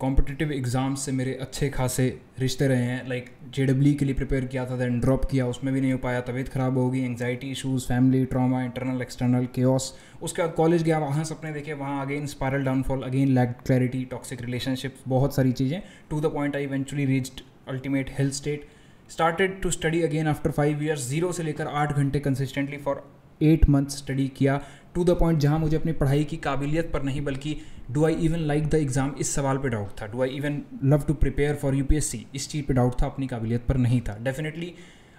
Competitive exams से मेरे अच्छे खासे रिश्ते रहे हैं। लाइक JEE के लिए प्रिपेयर किया था, दैन ड्रॉप किया, उसमें भी नहीं हो पाया, तबीयत ख़राब हो गई, anxiety issues, family trauma, internal external chaos. उसके बाद कॉलेज गया, वहाँ सपने देखे, वहाँ again spiral downfall, again lack clarity, toxic relationships, बहुत सारी चीज़ें। To the point I eventually reached ultimate health state. Started to study again after 5 years, 0 से लेकर 8 घंटे कंसिस्टेंटली फॉर 8 months स्टडी किया। टू द पॉइंट जहाँ मुझे अपनी पढ़ाई की काबिलियत पर नहीं बल्कि do I even like the exam, इस सवाल पे डाउट था। Do I even love to prepare for UPSC, इस चीज़ पे डाउट था, अपनी काबिलियत पर नहीं था। डेफिनेटली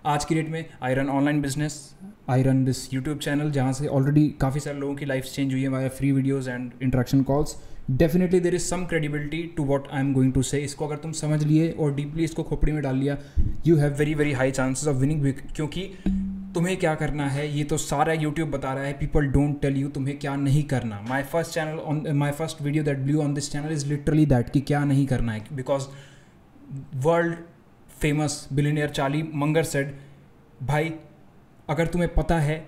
आज की डेट में I run online business, I run this YouTube channel जहाँ से ऑलरेडी काफ़ी सारे लोगों की लाइफ चेंज हुई है via free videos and interaction calls. Definitely there is some credibility to what I am going to say. इसको अगर तुम समझ लिए और डीपली इसको खोपड़ी में डाल लिया, you have very very high chances of winning. क्योंकि तुम्हें क्या करना है ये तो सारा YouTube बता रहा है। पीपल डोंट टेल यू तुम्हें क्या नहीं करना। My first video that blue on this channel is literally that कि क्या नहीं करना है। Because world famous billionaire Charlie Munger said, भाई अगर तुम्हें पता है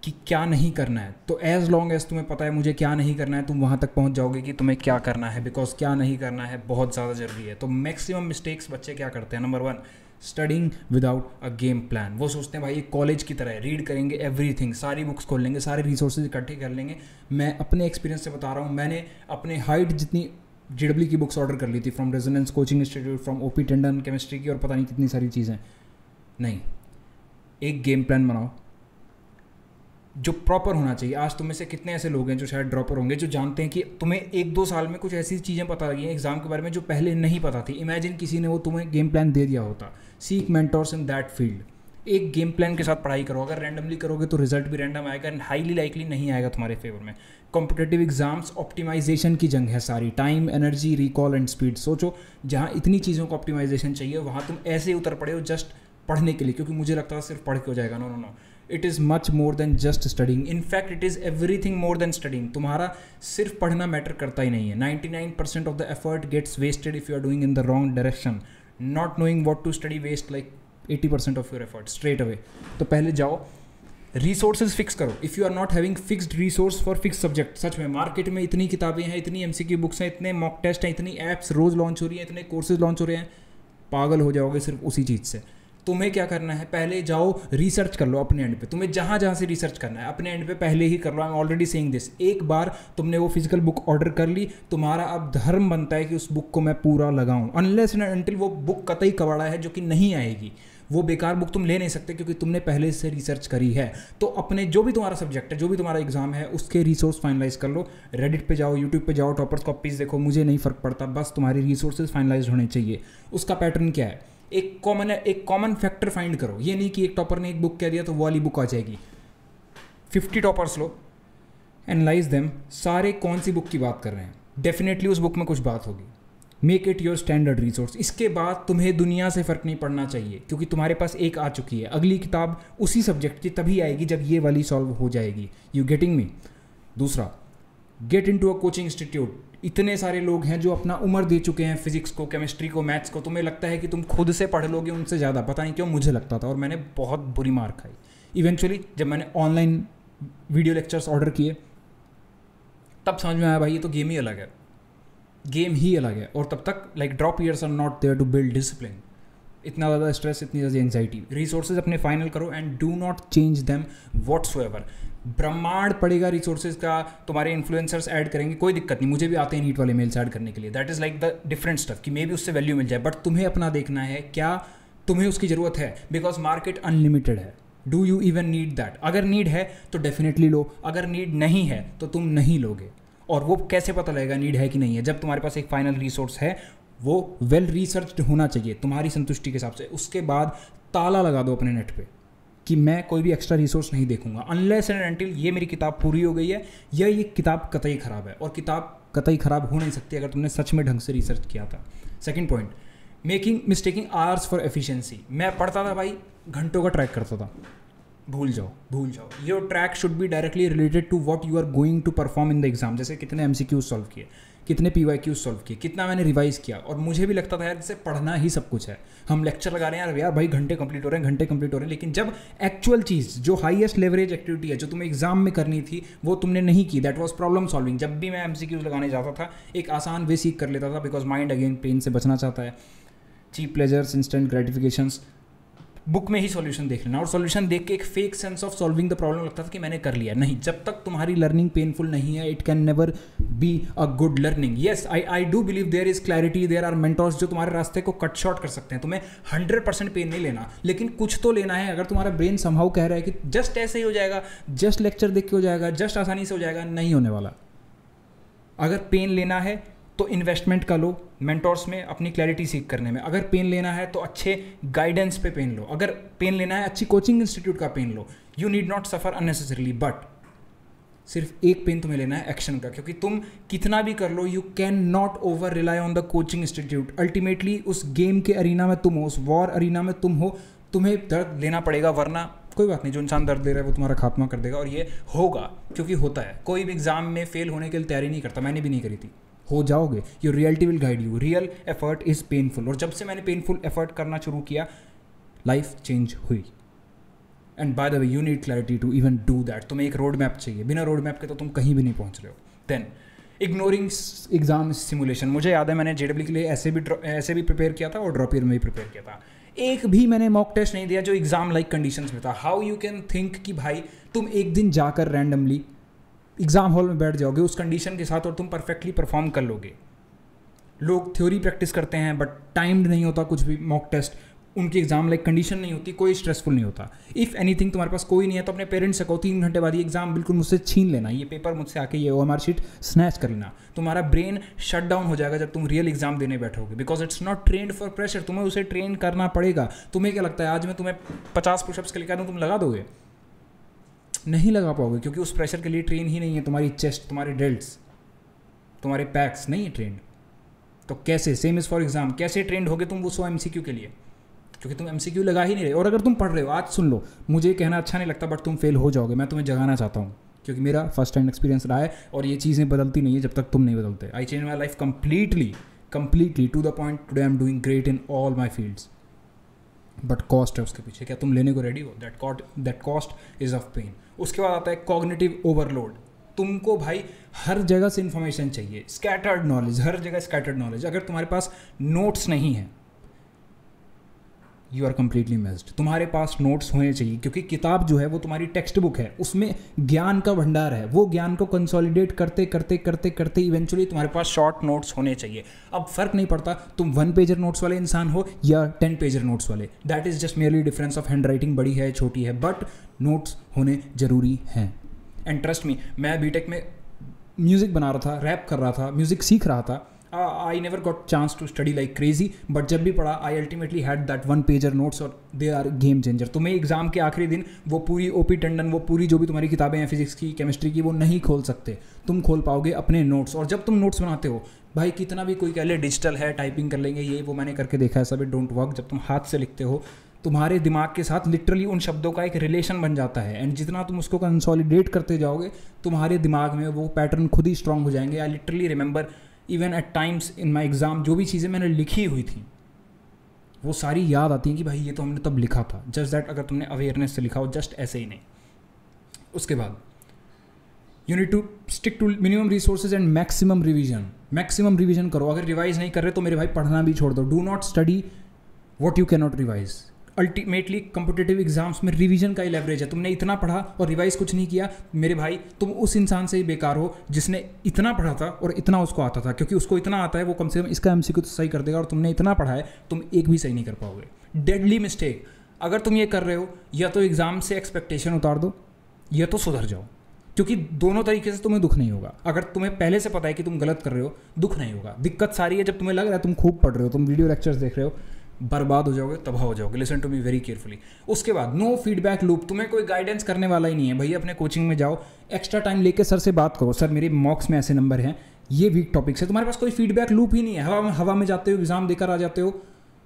कि क्या नहीं करना है तो एज लॉन्ग एज तुम्हें पता है मुझे क्या नहीं करना है, तुम वहाँ तक पहुँच जाओगे कि तुम्हें क्या करना है। बिकॉज क्या नहीं करना है बहुत ज़्यादा ज़रूरी है। तो मैक्सिमम मिस्टेक्स बच्चे क्या करते हैं, number 1 studying without a game plan. वो सोचते हैं भाई ये कॉलेज की तरह है, रीड करेंगे एवरीथिंग, सारी बुक्स खोल लेंगे, सारे रिसोर्सेज इकट्ठे कर लेंगे। मैं अपने एक्सपीरियंस से बता रहा हूँ, मैंने अपने हाइट जितनी JEE की बुक्स ऑर्डर कर ली थी, from resonance coaching institute, from OP Tandon chemistry की, और पता नहीं कितनी सारी चीज़ें। नहीं, एक गेम प्लान बनाओ जो प्रॉपर होना चाहिए। आज तुम में से कितने ऐसे लोग हैं जो शायद ड्रॉपर होंगे, जो जानते हैं कि तुम्हें 1-2 साल में कुछ ऐसी चीज़ें पता लगी हैं एग्जाम के बारे में जो पहले नहीं पता थी। इमेजिन किसी ने वो तुम्हें गेम प्लान दे दिया होता। Seek mentors in that field. एक गेम प्लान के साथ पढ़ाई करो। अगर रैंडमली करोगे तो रिजल्ट भी रैंडम आएगा एंड हाईली लाइकली नहीं आएगा तुम्हारे फेवर में। कॉम्पिटिटिव एग्जाम्स ऑप्टिमाइजेशन की जंग है सारी, time, energy, recall and speed. सोचो जहाँ इतनी चीज़ों को ऑप्टिमाइजेशन चाहिए वहाँ तुम ऐसे ही उतर पड़े हो जस्ट पढ़ने के लिए, क्योंकि मुझे लगता था सिर्फ पढ़ के हो जाएगा। No no no, it is much more than just studying. In fact it is everything more than studying. तुम्हारा सिर्फ पढ़ना मैटर करता ही नहीं है। 99% of the effort gets wasted if you are doing in the wrong direction. Not knowing what to study waste like 80% of your effort straight away. तो पहले जाओ रिसोर्सेज फिक्स करो। If you are not having fixed resource for fix subject, सच में market में इतनी किताबें हैं, इतनी MCQ बुक्स हैं, इतने मॉक टेस्ट हैं, इतनी ऐप्स रोज़ लॉन्च हो रही हैं, इतने कोर्सेज लॉन्च हो रहे हैं, पागल हो जाओगे सिर्फ उसी चीज़ से। तुम्हें क्या करना है, पहले जाओ रिसर्च कर लो अपने एंड पे। तुम्हें जहाँ जहाँ से रिसर्च करना है अपने एंड पे पहले ही कर लो। I am already saying this. एक बार तुमने वो फिजिकल बुक ऑर्डर कर ली, तुम्हारा अब धर्म बनता है कि उस बुक को मैं पूरा लगाऊं। अनलेस एंड अनटिल वो बुक कतई कबाड़ा है जो कि नहीं आएगी, वो बेकार बुक तुम ले नहीं सकते क्योंकि तुमने पहले से रिसर्च करी है। तो अपने जो भी तुम्हारा सब्जेक्ट है, जो भी तुम्हारा एग्जाम है, उसके रिसोर्स फाइनलाइज कर लो। रेडिट पे जाओ, यूट्यूब पे जाओ, टॉपर्स कॉपीज देखो, मुझे नहीं फ़र्क पड़ता, बस तुम्हारे रिसोर्सेज फाइनलाइज होने चाहिए। उसका पैटर्न क्या है, एक कॉमन फैक्टर फाइंड करो। ये नहीं कि एक टॉपर ने एक बुक कह दिया तो वो वाली बुक आ जाएगी। 50 टॉपर्स लो, एनालाइज देम, सारे कौन सी बुक की बात कर रहे हैं, डेफिनेटली उस बुक में कुछ बात होगी। Make it your standard resource. इसके बाद तुम्हें दुनिया से फ़र्क नहीं पड़ना चाहिए क्योंकि तुम्हारे पास एक आ चुकी है। अगली किताब उसी सब्जेक्ट की तभी आएगी जब ये वाली सॉल्व हो जाएगी। You getting me. दूसरा, get into a coaching institute. इतने सारे लोग हैं जो अपना उम्र दे चुके हैं फिजिक्स को, केमिस्ट्री को, मैथ्स को। तुम्हें लगता है कि तुम खुद से पढ़ लोगे उनसे ज़्यादा, पता नहीं क्यों मुझे लगता था और मैंने बहुत बुरी मार खाई। इवेंचुअली जब मैंने ऑनलाइन वीडियो लेक्चर्स ऑर्डर किए तब समझ में आया भाई ये तो गेम ही अलग है, गेम ही अलग है। और तब तक like drop years are not there to build discipline. इतना ज़्यादा स्ट्रेस, इतनी ज़्यादा एंग्जाइटी। रिसोर्सेज अपने फाइनल करो and do not change them whatsoever. ब्रह्मांड पड़ेगा रिसोर्सेज का, तुम्हारे इन्फ्लुएंसर्स ऐड करेंगे, कोई दिक्कत नहीं, मुझे भी आते हैं नीट वाले मेल्स ऐड करने के लिए। That is like the different stuff कि मे भी उससे वैल्यू मिल जाए, बट तुम्हें अपना देखना है क्या तुम्हें उसकी ज़रूरत है। बिकॉज मार्केट अनलिमिटेड है। Do you even need that? अगर नीड है तो डेफिनेटली लो, अगर नीड नहीं है तो तुम नहीं लोगे। और वो कैसे पता लगेगा नीड है कि नहीं है? जब तुम्हारे पास एक फाइनल रिसोर्स है, वो वेल रिसर्च्ड होना चाहिए तुम्हारी संतुष्टि के हिसाब से। उसके बाद ताला लगा दो अपने नेट पे कि मैं कोई भी एक्स्ट्रा रिसोर्स नहीं देखूंगा अनलेस एंड अनटिल ये मेरी किताब पूरी हो गई है या ये किताब कतई ख़राब है। और किताब कतई ख़राब हो नहीं सकती अगर तुमने सच में ढंग से रिसर्च किया था। Second point, mistaking hours for efficiency. मैं पढ़ता था भाई, घंटों का ट्रैक करता था, भूल जाओ। Your track should be directly related to what you are going to perform in the exam. जैसे कितने MCQ सॉल्व किए, कितने PYQ सॉल्व किए, कितना मैंने रिवाइज किया। और मुझे भी लगता था यार जैसे पढ़ना ही सब कुछ है, हम लेक्चर लगा रहे हैं यार भाई घंटे कंप्लीट हो रहे हैं, घंटे कंप्लीट हो रहे हैं, लेकिन जब एक्चुअल चीज़ जो हाईएस्ट लेवरेज एक्टिविटी है जो तुम्हें एग्जाम में करनी थी वो तुमने नहीं की, दैट वाज प्रॉब्लम सॉल्विंग। जब भी मैं MCQs लगाने जाता था एक आसान वे सीख कर लेता था, बिकॉज माइंड अगेन पेन से बचना चाहता है। Cheap pleasures, instant gratifications, book में ही सॉल्यूशन देख लेना, और सॉल्यूशन देख के एक fake sense of solving the problem लगता था कि मैंने कर लिया। नहीं, जब तक तुम्हारी लर्निंग पेनफुल नहीं है it can never be a good learning. Yes, I do believe there is clarity, there are mentors जो तुम्हारे रास्ते को कट शॉर्ट कर सकते हैं। तुम्हें 100% पेन नहीं लेना, लेकिन कुछ तो लेना है। अगर तुम्हारा ब्रेन समहाउ कह रहा है कि जस्ट ऐसे ही हो जाएगा, जस्ट लेक्चर देख के हो जाएगा, जस्ट आसानी से हो जाएगा, नहीं होने वाला। अगर पेन लेना है तो इन्वेस्टमेंट का लो मेंटोर्स में, अपनी क्लैरिटी सीख करने में। अगर पेन लेना है तो अच्छे गाइडेंस पे पेन लो। अगर पेन लेना है अच्छी कोचिंग इंस्टीट्यूट का पेन लो। You need not suffer unnecessarily, but सिर्फ एक पेन तुम्हें लेना है एक्शन का, क्योंकि तुम कितना भी कर लो you can not over rely on the coaching institute. Ultimately उस गेम के अरीना में तुम हो, उस वॉर अरीना में तुम हो, तुम्हें दर्द लेना पड़ेगा, वरना कोई बात नहीं, जो इंसान दर्द ले रहा है वो तुम्हारा खात्मा कर देगा। और ये होगा, क्योंकि होता है। कोई भी एग्जाम में फेल होने के लिए तैयारी नहीं करता, मैंने भी नहीं करी थी। हो जाओगे, your reality will guide you. Real effort is painful, और जब से मैंने पेनफुल एफर्ट करना शुरू किया लाइफ चेंज हुई। And by the way you need clarity to even do that. तुम्हें एक रोड मैप चाहिए, बिना रोड मैप के तो तुम कहीं भी नहीं पहुंच रहे हो। Then ignoring exam simulation. मुझे याद है मैंने JEE के लिए ऐसे भी प्रिपेयर किया था और ड्रॉप ईयर में भी प्रिपेयर किया था। एक भी मैंने मॉक टेस्ट नहीं दिया जो एग्जाम लाइक कंडीशंस में था। हाउ यू कैन थिंक कि भाई तुम एक दिन जाकर रैंडमली एग्जाम हॉल में बैठ जाओगे उस कंडीशन के साथ और तुम परफेक्टली परफॉर्म कर लोगे। लोग थ्योरी प्रैक्टिस करते हैं बट टाइम्ड नहीं होता कुछ भी मॉक टेस्ट, उनकी एग्जाम लाइक कंडीशन नहीं होती, कोई स्ट्रेसफुल नहीं होता। इफ़ एनीथिंग तुम्हारे पास कोई नहीं है तो अपने पेरेंट्स से कहो 3 घंटे बाद ये एग्जाम बिल्कुल मुझसे छीन लेना, ये पेपर मुझसे आके ये OMR शीट स्नैच कर लेना। तुम्हारा ब्रेन शट डाउन हो जाएगा जब तुम रियल एग्जाम देने बैठोगे, because it's not trained for pressure. तुम्हें उसे ट्रेन करना पड़ेगा। तुम्हें क्या लगता है आज मैं तुम्हें 50 पुशअप्स के लिए कह दूँ, तुम लगा दोगे? नहीं लगा पाओगे, क्योंकि उस प्रेशर के लिए ट्रेन ही नहीं है तुम्हारी चेस्ट, तुम्हारे डेल्ट्स, तुम्हारे पैक्स नहीं है ट्रेंड। तो कैसे, सेम इज़ फॉर एग्जाम, कैसे ट्रेंड होगे तुम वो 100 MCQ के लिए? क्योंकि तुम MCQ लगा ही नहीं रहे। और अगर तुम पढ़ रहे हो, आज सुन लो, मुझे कहना अच्छा नहीं लगता बट तुम फेल हो जाओगे, मैं तुम्हें जगाना चाहता हूँ, क्योंकि मेरा फर्स्ट हैंड एक्सपीरियंस रहा है और ये चीज़ें बदलती नहीं है जब तक तुम नहीं बदलते। I change my life completely to the point today I am doing great in all my fields. But cost है उसके पीछे, क्या तुम लेने को रेडी हो? That cost is of pain. उसके बाद आता है कॉग्निटिव ओवरलोड। तुमको भाई हर जगह से इन्फॉर्मेशन चाहिए, स्कैटर्ड नॉलेज, हर जगह स्कैटर्ड नॉलेज। अगर तुम्हारे पास नोट्स नहीं है यू आर कम्प्लीटली मिस्ड। तुम्हारे पास नोट्स होने चाहिए, क्योंकि किताब जो है वो तुम्हारी टेक्स्ट बुक है, उसमें ज्ञान का भंडार है। वो ज्ञान को कंसोलिडेट करते करते करते करते इवेंचुअली तुम्हारे पास शॉर्ट नोट्स होने चाहिए। अब फर्क नहीं पड़ता तुम 1 पेजर नोट्स वाले इंसान हो या 10 पेजर नोट्स वाले, that is just merely difference of hand writing, बड़ी है छोटी है, बट नोट्स होने जरूरी हैं। एंड ट्रस्ट मी, मैं बीटेक में म्यूज़िक बना रहा था, रैप कर रहा था, म्यूज़िक सीख रहा था। I never got chance to study like crazy, but जब भी पढ़ा I ultimately had that 1 pager notes और दे आर गेम चेंजर। तुम्हें एग्जाम के आखिरी दिन वो पूरी OP टंडन, वो पूरी जो भी तुम्हारी किताबें हैं फिजिक्स की, केमिस्ट्री की, वो नहीं खोल सकते। तुम खोल पाओगे अपने नोट्स। और जब तुम नोट्स बनाते हो भाई, कितना भी कोई कह ले डिजिटल है, टाइपिंग कर लेंगे, ये वो मैंने करके देखा है, सब इट डोंट वर्क। जब तुम हाथ से लिखते हो तुम्हारे दिमाग के साथ लिटरली उन शब्दों का एक रिलेशन बन जाता है, एंड जितना तुम उसको कंसोलिडेट करते जाओगे तुम्हारे दिमाग में वो पैटर्न खुद ही स्ट्रांग हो जाएंगे। I literally remember even at times in my exam जो भी चीज़ें मैंने लिखी हुई थी वो सारी याद आती हैं कि भाई ये तो हमने तब लिखा था। जस्ट दैट अगर तुमने अवेयरनेस से लिखा हो, जस्ट ऐसे ही नहीं। उसके बाद you need to stick to minimum resources and maximum revision. Maximum revision करो। अगर रिवाइज नहीं कर रहे तो मेरे भाई पढ़ना भी छोड़ दो। Do not study what you can not revise. Ultimately competitive exams में रिवीजन का ही लेवरेज है। तुमने इतना पढ़ा और रिवाइज कुछ नहीं किया, मेरे भाई तुम उस इंसान से ही बेकार हो जिसने इतना पढ़ा था और इतना उसको आता था, क्योंकि उसको इतना आता है वो कम से कम इसका MCQ तो सही कर देगा, और तुमने इतना पढ़ा है तुम एक भी सही नहीं कर पाओगे। Deadly mistake. अगर तुम ये कर रहे हो, या तो एग्जाम से एक्सपेक्टेशन उतार दो या तो सुधर जाओ, क्योंकि दोनों तरीके से तुम्हें दुख नहीं होगा। अगर तुम्हें पहले से पता है कि तुम गलत कर रहे हो, दुख नहीं होगा। दिक्कत सारी है जब तुम्हें लग रहा है तुम खूब पढ़ रहे हो, तुम वीडियो लेक्चर्स देख रहे हो, बर्बाद हो जाओगे, तबाह हो जाओगे। Listen to me very carefully. उसके बाद नो फीडबैक लूप। तुम्हें कोई गाइडेंस करने वाला ही नहीं है भैया। अपने कोचिंग में जाओ, एक्स्ट्रा टाइम लेके सर से बात करो, सर मेरे मॉक्स में ऐसे नंबर हैं, ये वीक टॉपिक्स है। तुम्हारे पास कोई फीडबैक लूप ही नहीं है। हवा में जाते हो, एग्जाम देकर आ जाते हो,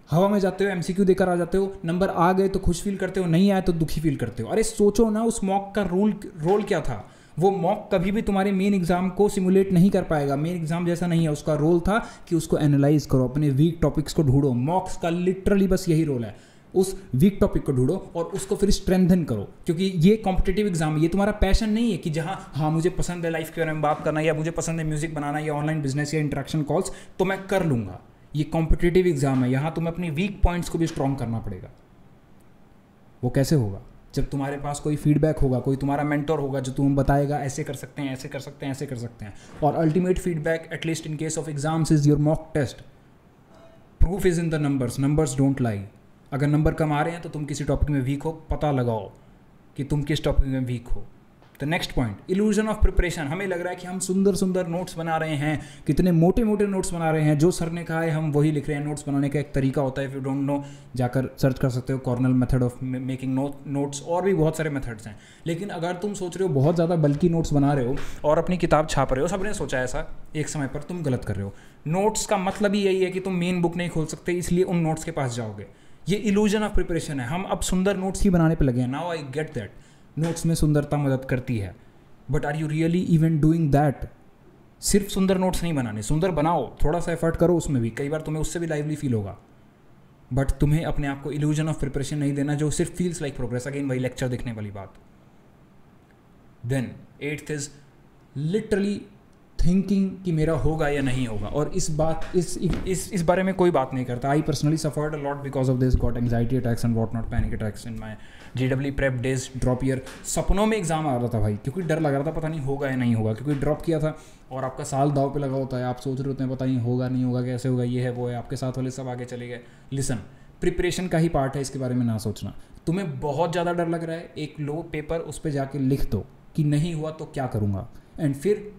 हवा में जाते हो, MCQ देकर आ जाते हो, नंबर आ गए तो खुश फील करते हो, नहीं आए तो दुखी फील करते हो। अरे सोचो ना उस मॉक का रोल क्या था। वो मॉक कभी भी तुम्हारे मेन एग्जाम को सिमुलेट नहीं कर पाएगा। मेन एग्जाम जैसा नहीं है। उसका रोल था कि उसको एनालाइज करो, अपने वीक टॉपिक्स को ढूंढो। मॉक्स का लिटरली बस यही रोल है, उस वीक टॉपिक को ढूंढो और उसको फिर स्ट्रेंथन करो, क्योंकि ये कॉम्पिटिटिव एग्जाम है। ये तुम्हारा पैशन नहीं है कि जहाँ हाँ मुझे पसंद है लाइफ के बारे में बात करना, या मुझे पसंद है म्यूजिक बनाना, या ऑनलाइन बिजनेस, या इंटरेक्शन कॉल्स, तो मैं कर लूँगा। ये कॉम्पिटिटिव एग्जाम है, यहाँ तुम्हें अपनी वीक पॉइंट्स को भी स्ट्रॉन्ग करना पड़ेगा। वो कैसे होगा? जब तुम्हारे पास कोई फीडबैक होगा, कोई तुम्हारा मेंटर होगा जो तुम्हें बताएगा ऐसे कर सकते हैं, ऐसे कर सकते हैं, ऐसे कर सकते हैं। और ultimate feedback at least in case of exams is your mock test. Proof is in the numbers, numbers don't lie. अगर नंबर कम आ रहे हैं तो तुम किसी टॉपिक में वीक हो, पता लगाओ कि तुम किस टॉपिक में वीक हो। The next point, illusion of preparation. हमें लग रहा है कि हम सुंदर सुंदर नोट्स बना रहे हैं, कितने मोटे मोटे नोट्स बना रहे हैं, जो सर ने कहा है हम वही लिख रहे हैं। नोट्स बनाने का एक तरीका होता है, इफ़ यू डोंट नो जाकर सर्च कर सकते हो, Cornell method of making notes, और भी बहुत सारे मेथड्स हैं। लेकिन अगर तुम सोच रहे हो बहुत ज़्यादा बल्कि नोट्स बना रहे हो और अपनी किताब छाप रहे हो, सबने सोचा ऐसा एक समय पर, तुम गलत कर रहे हो। नोट्स का मतलब ही यही है कि तुम मेन बुक नहीं खोल सकते, इसलिए उन नोट्स के पास जाओगे। ये इल्यूजन ऑफ प्रिपरेशन है। हम अब सुंदर नोट्स ही बनाने पे लगे हैं। Now I get that, notes में सुंदरता मदद करती है, but are you really even doing that? सिर्फ सुंदर नोट्स नहीं बनाने, सुंदर बनाओ, थोड़ा सा एफर्ट करो उसमें भी, कई बार तुम्हें उससे भी लाइवली फील होगा, बट तुम्हें अपने आप को इल्यूजन ऑफ प्रिपरेशन नहीं देना जो सिर्फ फील्स लाइक प्रोग्रेस। अगेन वही लेक्चर देखने वाली बात। Then 8th is literally thinking कि मेरा होगा या नहीं होगा, और इस बारे में कोई बात नहीं करता। I personally suffered a lot because of this, got anxiety attacks and what not, panic attacks in my GW prep days, drop year. सपनों में एग्जाम आ रहा था भाई, क्योंकि डर लग रहा था पता नहीं होगा या नहीं होगा, क्योंकि ड्रॉप किया था और आपका साल दाव पे लगा होता है। आप सोच रहे होते हैं पता नहीं होगा नहीं होगा, कैसे होगा, ये है वो है, आपके साथ वाले सब आगे चले गए। लिसन, प्रिपरेशन का ही पार्ट है, इसके बारे में ना सोचना। तुम्हें बहुत ज़्यादा डर लग रहा है, एक लो पेपर उस पर जाके लिख दो कि नहीं हुआ तो क्या करूँगा, एंड फिर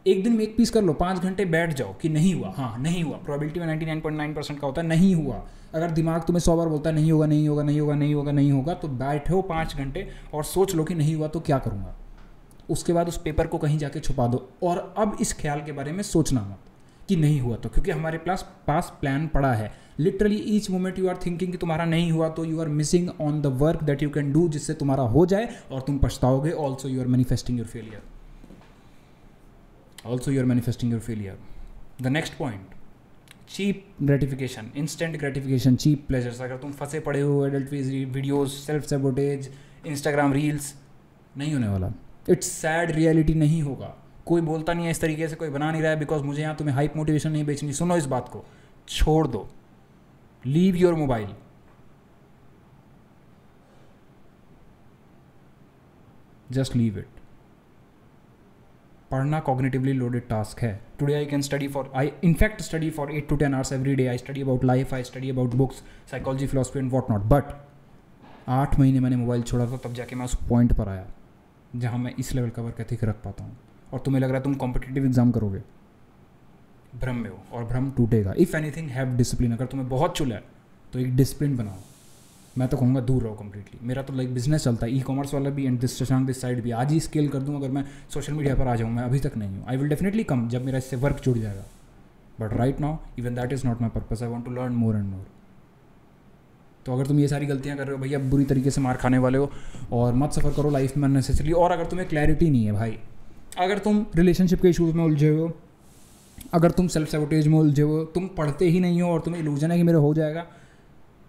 एक दिन में एक पीस कर लो, 5 घंटे बैठ जाओ कि नहीं हुआ, हाँ नहीं हुआ। प्रोबेबिलिटी में 99.9% का होता है नहीं हुआ। अगर दिमाग तुम्हें 100 बार बोलता है नहीं होगा नहीं होगा नहीं होगा नहीं होगा नहीं होगा, तो बैठो 5 घंटे और सोच लो कि नहीं हुआ तो क्या करूँगा। उसके बाद उस पेपर को कहीं जाके छुपा दो, और अब इस ख्याल के बारे में सोचना मत कि नहीं हुआ तो, क्योंकि हमारे पास प्लान पड़ा है। Literally each moment you are thinking कि तुम्हारा नहीं हुआ तो you are missing on the work that you can do, जिससे तुम्हारा हो जाए और तुम पछताओगे। Also you are manifesting your failure. Also you are manifesting your failure. The next point, cheap gratification, instant gratification, cheap pleasures. अगर तुम फंसे पड़े हो adult videos, self sabotage, Instagram reels, नहीं होने वाला। इट्स सैड रियलिटी, नहीं होगा। कोई बोलता नहीं है इस तरीके से, कोई बना नहीं रहा है, बिकॉज मुझे यहाँ तुम्हें हाइप मोटिवेशन नहीं बेचनी। सुनो इस बात को, छोड़ दो, leave your mobile. Just leave it. पढ़ना कॉग्निटिवली लोडेड टास्क है। Today I can study for, I in fact study for 8 to 10 hours every day. I study about life, I study about books, psychology, philosophy and what not. But 8 महीने मैंने mobile छोड़ा था, तब जाके मैं उस point पर आया जहाँ मैं इस लेवल का वर्क एथिक रख पाता हूँ। और तुम्हें लग रहा है तुम कॉम्पिटिटिव एग्जाम करोगे, भ्रम में हो, और भ्रम टूटेगा। If anything have discipline. अगर तुम्हें बहुत चुल है तो एक डिसिप्लिन बनाओ। मैं तो कहूँगा दूर रहो कम्प्लीटली। मेरा तो लाइक बिजनेस चलता है, ई कॉमर्स वाला भी, and this Shashank this side भी। आज ही स्केल कर दूँ अगर मैं सोशल मीडिया पर आ जाऊँ। मैं अभी तक नहीं हूँ। आई विल डेफिनेटली कम जब मेरा इससे वर्क जुड़ जाएगा, but right now even that is not my purpose. I want to learn more and more. तो अगर तुम ये सारी गलतियाँ कर रहे हो भैया, बुरी तरीके से मार खाने वाले हो, और मत सफ़र करो लाइफ में अननेसेसरली। और अगर तुम्हें क्लैरिटी नहीं है भाई, अगर तुम रिलेशनशिप के इशूज़ में उलझे हो, अगर तुम सेल्फ सैबोटेज में उलझे हो, तुम पढ़ते ही नहीं हो और तुम्हें इल्यूजन है कि मेरा हो जाएगा,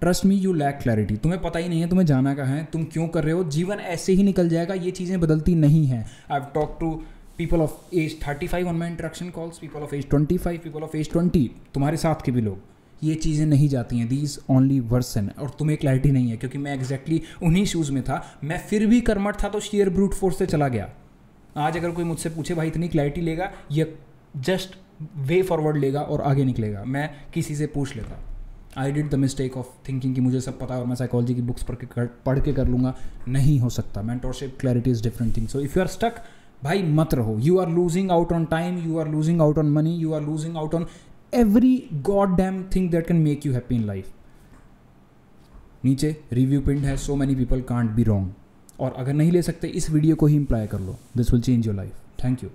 trust me you lack clarity. तुम्हें पता ही नहीं है तुम्हें जाना कहाँ है, तुम क्यों कर रहे हो। जीवन ऐसे ही निकल जाएगा, ये चीज़ें बदलती नहीं हैं। I have talk to people of age 35 on my interaction calls, people of age 25, people of age 20, तुम्हारे साथ के भी लोग। ये चीज़ें नहीं जाती हैं, दीज ओनली वर्सन। और तुम्हें क्लैरिटी नहीं है, क्योंकि मैं एग्जैक्टली उन्हीं शूज़ में था। मैं फिर भी कर्मठ था तो शेयर ब्रूट फोर्स से चला गया। आज अगर कोई मुझसे पूछे भाई इतनी क्लैरिटी लेगा, ये जस्ट वे फॉरवर्ड लेगा और आगे निकलेगा। मैं किसी से पूछ लेता। I did the mistake of thinking कि मुझे सब पता है और मैं साइकोलॉजी की बुक्स पढ़ के कर लूँगा। नहीं हो सकता। Mentorship, clarity is different thing. So if you are stuck, भाई मत रहो। You are losing out on time, you are losing out on money, you are losing out on every god damn thing that can make you happy in life. नीचे review pinned है, so many people can't be wrong. और अगर नहीं ले सकते, इस video को ही इम्प्लाई कर लो। This will change your life. Thank you.